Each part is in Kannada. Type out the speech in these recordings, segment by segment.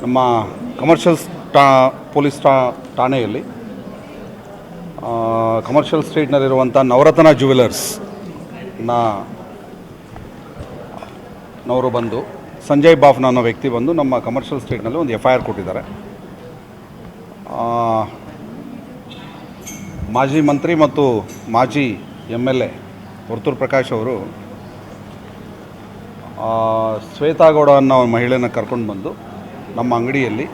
ನಮ್ಮ ಕಮರ್ಷಿಯಲ್ ಪೊಲೀಸ್ ಠಾಣೆಯಲ್ಲಿ ಕಮರ್ಷಿಯಲ್ ಸ್ಟ್ರೀಟ್ನಲ್ಲಿರುವಂಥ ನವರತ್ನ ನವರು ಬಂದು ಸಂಜಯ್ ಬಾಫ್ನ ಅನ್ನೋ ವ್ಯಕ್ತಿ ಬಂದು ನಮ್ಮ ಕಮರ್ಷಿಯಲ್ ಸ್ಟ್ರೀಟ್ನಲ್ಲಿ ಒಂದು FIR ಕೊಟ್ಟಿದ್ದಾರೆ. ಮಾಜಿ ಮಂತ್ರಿ ಮತ್ತು ಮಾಜಿ MLA ವರ್ತೂರು ಪ್ರಕಾಶ್ ಅವರು ಶ್ವೇತಾಗೌಡ ಅನ್ನೋ ಮಹಿಳೆಯನ್ನು ಕರ್ಕೊಂಡು ಬಂದು ನಮ್ಮ ಅಂಗಡಿಯಲ್ಲಿ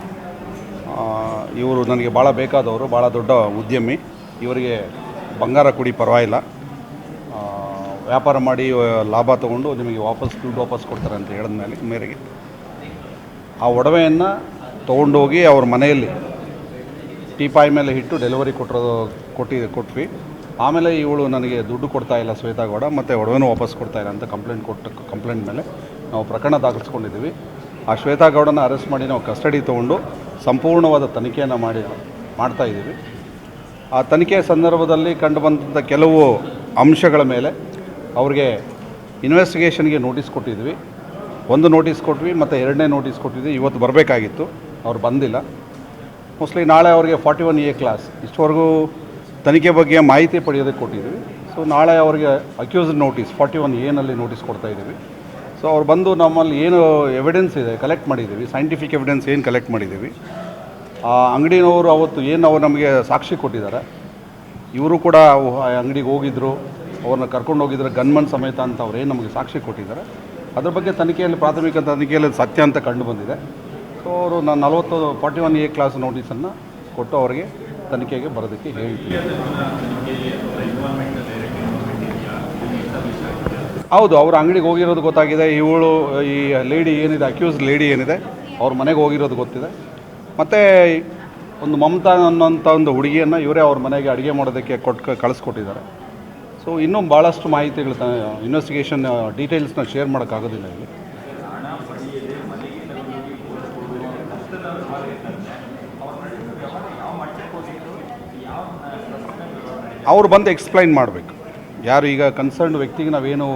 ಇವರು ನನಗೆ ಭಾಳ ಬೇಕಾದವರು, ಭಾಳ ದೊಡ್ಡ ಉದ್ಯಮಿ, ಇವರಿಗೆ ಬಂಗಾರ ಕೊಡಿ ಪರವಾಗಿಲ್ಲ, ವ್ಯಾಪಾರ ಮಾಡಿ ಲಾಭ ತೊಗೊಂಡು ನಿಮಗೆ ದುಡ್ಡು ವಾಪಸ್ ಕೊಡ್ತಾರೆ ಅಂತ ಹೇಳಿದ ಮೇರೆಗೆ ಆ ಒಡವೆಯನ್ನು ತೊಗೊಂಡೋಗಿ ಅವ್ರ ಮನೆಯಲ್ಲಿ ಟೀಪಾಯಿ ಮೇಲೆ ಇಟ್ಟು ಡೆಲಿವರಿ ಕೊಟ್ವಿ. ಆಮೇಲೆ ಇವಳು ನನಗೆ ದುಡ್ಡು ಕೊಡ್ತಾಯಿಲ್ಲ ಶ್ವೇತಾಗೌಡ, ಮತ್ತು ಒಡವೆನೂ ವಾಪಸ್ ಕೊಡ್ತಾಯಿಲ್ಲ ಅಂತ ಕಂಪ್ಲೇಂಟ್ ಮೇಲೆ ನಾವು ಪ್ರಕರಣ ದಾಖಲಿಸ್ಕೊಂಡಿದ್ದೀವಿ. ಆ ಶ್ವೇತಾಗೌಡನ ಅರೆಸ್ಟ್ ಮಾಡಿ ನಾವು ಕಸ್ಟಡಿ ತೊಗೊಂಡು ಸಂಪೂರ್ಣವಾದ ತನಿಖೆಯನ್ನು ಮಾಡ್ತಾಯಿದ್ದೀವಿ. ಆ ತನಿಖೆಯ ಸಂದರ್ಭದಲ್ಲಿ ಕಂಡುಬಂದಂಥ ಕೆಲವು ಅಂಶಗಳ ಮೇಲೆ ಅವ್ರಿಗೆ ಇನ್ವೆಸ್ಟಿಗೇಷನ್ಗೆ ನೋಟಿಸ್ ಕೊಟ್ಟಿದ್ವಿ. ಒಂದು ನೋಟಿಸ್ ಕೊಟ್ವಿ ಮತ್ತು ಎರಡನೇ ನೋಟಿಸ್ ಕೊಟ್ಟಿದ್ವಿ. ಇವತ್ತು ಬರಬೇಕಾಗಿತ್ತು, ಅವ್ರು ಬಂದಿಲ್ಲ. ಮೋಸ್ಟ್ಲಿ ನಾಳೆ ಅವ್ರಿಗೆ 41A ಕ್ಲಾಸ್ ಇಷ್ಟವರೆಗೂ ತನಿಖೆ ಬಗ್ಗೆ ಮಾಹಿತಿ ಪಡೆಯೋದಕ್ಕೆ ಕೊಟ್ಟಿದ್ವಿ. ಸೊ ನಾಳೆ ಅವ್ರಿಗೆ ಅಕ್ಯೂಸ್ಡ್ ನೋಟಿಸ್ 41A ನೋಟಿಸ್ ಕೊಡ್ತಾಯಿದ್ದೀವಿ. ಸೊ ಅವ್ರು ಬಂದು ನಮ್ಮಲ್ಲಿ ಏನು ಎವಿಡೆನ್ಸ್ ಇದೆ ಕಲೆಕ್ಟ್ ಮಾಡಿದ್ದೀವಿ, ಸೈಂಟಿಫಿಕ್ ಎವಿಡೆನ್ಸ್ ಏನು ಕಲೆಕ್ಟ್ ಮಾಡಿದ್ದೀವಿ, ಆ ಅಂಗಡಿನವರು ಅವತ್ತು ಏನು ಅವ್ರು ನಮಗೆ ಸಾಕ್ಷಿ ಕೊಟ್ಟಿದ್ದಾರೆ, ಇವರು ಕೂಡ ಅಂಗಡಿಗೆ ಹೋಗಿದ್ದರು, ಅವ್ರನ್ನ ಕರ್ಕೊಂಡು ಹೋಗಿದ್ದಾರೆ ಗನ್ಮನ್ ಸಮೇತ ಅಂತ ಅವ್ರು ಏನು ನಮಗೆ ಸಾಕ್ಷಿ ಕೊಟ್ಟಿದ್ದಾರೆ, ಅದ್ರ ಬಗ್ಗೆ ಪ್ರಾಥಮಿಕ ತನಿಖೆಯಲ್ಲಿ ಸತ್ಯ ಅಂತ ಕಂಡು ಬಂದಿದೆ. ಸೊ ಅವರು ನಾನು 41A ಕ್ಲಾಸ್ ನೋಟಿಸನ್ನು ಕೊಟ್ಟು ಅವರಿಗೆ ತನಿಖೆಗೆ ಬರೋದಕ್ಕೆ ಹೇಳ್ತೀನಿ. ಹೌದು, ಅವ್ರ ಅಂಗಡಿಗೆ ಹೋಗಿರೋದು ಗೊತ್ತಾಗಿದೆ. ಇವಳು ಈ ಲೇಡಿ ಏನಿದೆ, ಅಕ್ಯೂಸ್ಡ್ ಲೇಡಿ ಏನಿದೆ, ಅವ್ರ ಮನೆಗೆ ಹೋಗಿರೋದು ಗೊತ್ತಿದೆ. ಮತ್ತು ಒಂದು ಮಮತಾ ಅನ್ನೋಂಥ ಒಂದು ಹುಡುಗಿಯನ್ನು ಇವರೇ ಅವ್ರ ಮನೆಗೆ ಅಡುಗೆ ಮಾಡೋದಕ್ಕೆ ಕಳಿಸ್ಕೊಟ್ಟಿದ್ದಾರೆ. ಸೊ ಇನ್ನೂ ಭಾಳಷ್ಟು ಮಾಹಿತಿಗಳು ಇನ್ವೆಸ್ಟಿಗೇಷನ್ ಡೀಟೇಲ್ಸ್ನ ಶೇರ್ ಮಾಡೋಕ್ಕಾಗೋದಿಲ್ಲ ಇಲ್ಲಿ. ಅವರು ಬಂದು ಎಕ್ಸ್ಪ್ಲೈನ್ ಮಾಡಬೇಕು. ಯಾರು ಈಗ ಕನ್ಸರ್ನ್ಡ್ ವ್ಯಕ್ತಿಗೆ ನಾವೇನು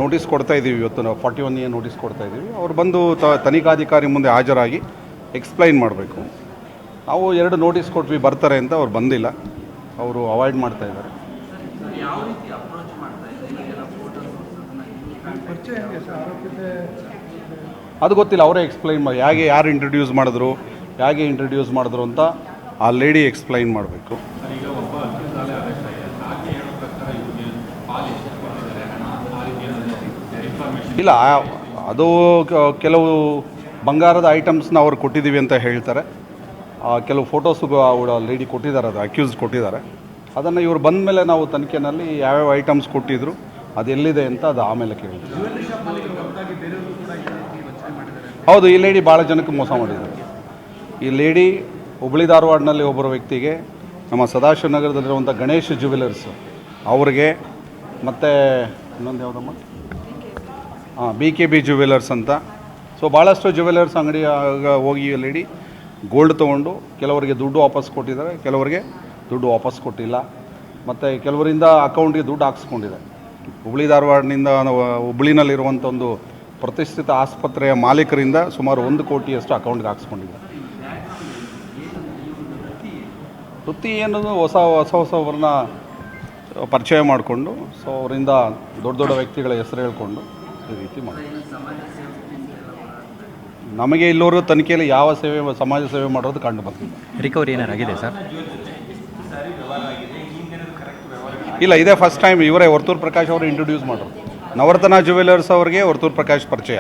ನೋಟಿಸ್ ಕೊಡ್ತಾ ಇದ್ದೀವಿ, ಇವತ್ತು ನಾವು 41A ನೋಟಿಸ್ ಕೊಡ್ತಾ ಇದ್ದೀವಿ, ಅವ್ರು ಬಂದು ತನಿಖಾಧಿಕಾರಿ ಮುಂದೆ ಹಾಜರಾಗಿ ಎಕ್ಸ್ಪ್ಲೈನ್ ಮಾಡಬೇಕು. ನಾವು 2 ನೋಟಿಸ್ ಕೊಟ್ವಿ, ಬರ್ತಾರೆ ಅಂತ, ಅವ್ರು ಬಂದಿಲ್ಲ, ಅವರು ಅವಾಯ್ಡ್ ಮಾಡ್ತಾ ಇದ್ದಾರೆ. ಅದು ಗೊತ್ತಿಲ್ಲ, ಅವರೇ ಎಕ್ಸ್ಪ್ಲೈನ್ ಮಾಡಿ ಯಾರು ಇಂಟ್ರಡ್ಯೂಸ್ ಮಾಡಿದ್ರು ಅಂತ ಆ ಲೇಡಿ ಎಕ್ಸ್ಪ್ಲೈನ್ ಮಾಡಬೇಕು. ಇಲ್ಲ, ಅದು ಕೆಲವು ಬಂಗಾರದ ಐಟಮ್ಸ್ನ ಅವ್ರು ಕೊಟ್ಟಿದ್ದೀವಿ ಅಂತ ಹೇಳ್ತಾರೆ. ಕೆಲವು ಫೋಟೋಸು ಲೇಡಿ ಕೊಟ್ಟಿದ್ದಾರೆ, ಅದು ಅಕ್ಯೂಸ್ ಕೊಟ್ಟಿದ್ದಾರೆ. ಅದನ್ನು ಇವರು ಬಂದ ಮೇಲೆ ನಾವು ತನಿಖೆಯಲ್ಲಿ ಯಾವ್ಯಾವ ಐಟಮ್ಸ್ ಕೊಟ್ಟಿದ್ರು, ಅದು ಎಲ್ಲಿದೆ ಅಂತ ಅದು ಆಮೇಲೆ ಕೇಳ್ತೀವಿ. ಹೌದು, ಈ ಲೇಡಿ ಭಾಳ ಜನಕ್ಕೆ ಮೋಸ ಮಾಡಿದ್ದಾರೆ. ಈ ಲೇಡಿ ಹುಬ್ಬಳ್ಳಿ ಧಾರವಾಡನಲ್ಲಿ ಒಬ್ಬರ ವ್ಯಕ್ತಿಗೆ, ನಮ್ಮ ಸದಾಶಿವನಗರದಲ್ಲಿರುವಂಥ ಗಣೇಶ್ ಜ್ಯುವೆಲರ್ಸ್ ಅವ್ರಿಗೆ, ಮತ್ತು ಇನ್ನೊಂದು ಯಾವುದಮ್ಮ BKB ಜ್ಯುವೆಲರ್ಸ್ ಅಂತ. ಸೊ ಭಾಳಷ್ಟು ಜ್ಯುವೆಲರ್ಸ್ ಅಂಗಡಿ ಹೋಗಿ ಲೇಡಿ ಗೋಲ್ಡ್ ತೊಗೊಂಡು ಕೆಲವರಿಗೆ ದುಡ್ಡು ವಾಪಸ್ ಕೊಟ್ಟಿದ್ದಾರೆ, ಕೆಲವರಿಗೆ ದುಡ್ಡು ವಾಪಸ್ ಕೊಟ್ಟಿಲ್ಲ, ಮತ್ತು ಕೆಲವರಿಂದ ಅಕೌಂಟ್ಗೆ ದುಡ್ಡು ಹಾಕ್ಸ್ಕೊಂಡಿದೆ. ಹುಬ್ಬಳ್ಳಿ ಧಾರವಾಡನಿಂದ ಹುಬ್ಬಳ್ಳಿನಲ್ಲಿರುವಂಥ ಒಂದು ಪ್ರತಿಷ್ಠಿತ ಆಸ್ಪತ್ರೆಯ ಮಾಲೀಕರಿಂದ ಸುಮಾರು 1 ಕೋಟಿಯಷ್ಟು ಅಕೌಂಟ್ಗೆ ಹಾಕ್ಸ್ಕೊಂಡಿದೆ. ವೃತ್ತಿ ಏನದು ಹೊಸವ್ರನ್ನ ಪರಿಚಯ ಮಾಡಿಕೊಂಡು, ಸೊ ಅವರಿಂದ ದೊಡ್ಡ ವ್ಯಕ್ತಿಗಳ ಹೆಸರು ಹೇಳ್ಕೊಂಡು ಈ ರೀತಿ ಮಾಡಿ. ನಮಗೆ ಇಲ್ಲವರು ತನಿಖೆಯಲ್ಲಿ ಯಾವ ಸಮಾಜ ಸೇವೆ ಮಾಡೋದು ಕಂಡು ಬಂದಿಲ್ಲ. ರಿಕವರಿ ಏನಾರಾಗಿದೆ ಸರ್? ಇಲ್ಲ, ಇದೇ ಫಸ್ಟ್ ಟೈಮ್ ಇವರೇ ವರ್ತೂರು ಪ್ರಕಾಶ್ ಅವರು ಇಂಟ್ರೊಡ್ಯೂಸ್ ಮಾಡೋರು. ನವರತ್ನ ಜ್ಯುವೆಲರ್ಸ್ ಅವ್ರಿಗೆ ವರ್ತೂರು ಪ್ರಕಾಶ್ ಪರಿಚಯ,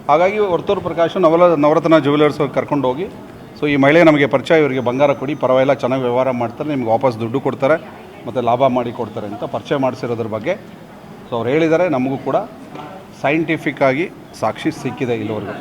ಹಾಗಾಗಿ ವರ್ತೂರು ಪ್ರಕಾಶ್ ನವರತ್ನ ಜ್ಯುವೆಲರ್ಸ್ ಅವ್ರಿಗೆ ಕರ್ಕೊಂಡು ಹೋಗಿ, ಸೊ ಈ ಮಹಿಳೆ ನಮಗೆ ಪರಿಚಯ, ಇವರಿಗೆ ಬಂಗಾರ ಕೊಡಿ ಪರವಾಗಿಲ್ಲ, ಚೆನ್ನಾಗಿ ವ್ಯವಹಾರ ಮಾಡ್ತಾರೆ, ನಿಮ್ಗೆ ವಾಪಸ್ ದುಡ್ಡು ಕೊಡ್ತಾರೆ ಮತ್ತು ಲಾಭ ಮಾಡಿ ಕೊಡ್ತಾರೆ ಅಂತ ಪರಿಚಯ ಮಾಡಿಸಿರೋದ್ರ ಬಗ್ಗೆ ಸೊ ಅವ್ರು ಹೇಳಿದ್ದಾರೆ. ನಮಗೂ ಕೂಡ ಸೈಂಟಿಫಿಕ್ ಆಗಿ ಸಾಕ್ಷಿ ಸಿಕ್ಕಿದೆ ಇಲ್ಲಿವರೆಗೂ.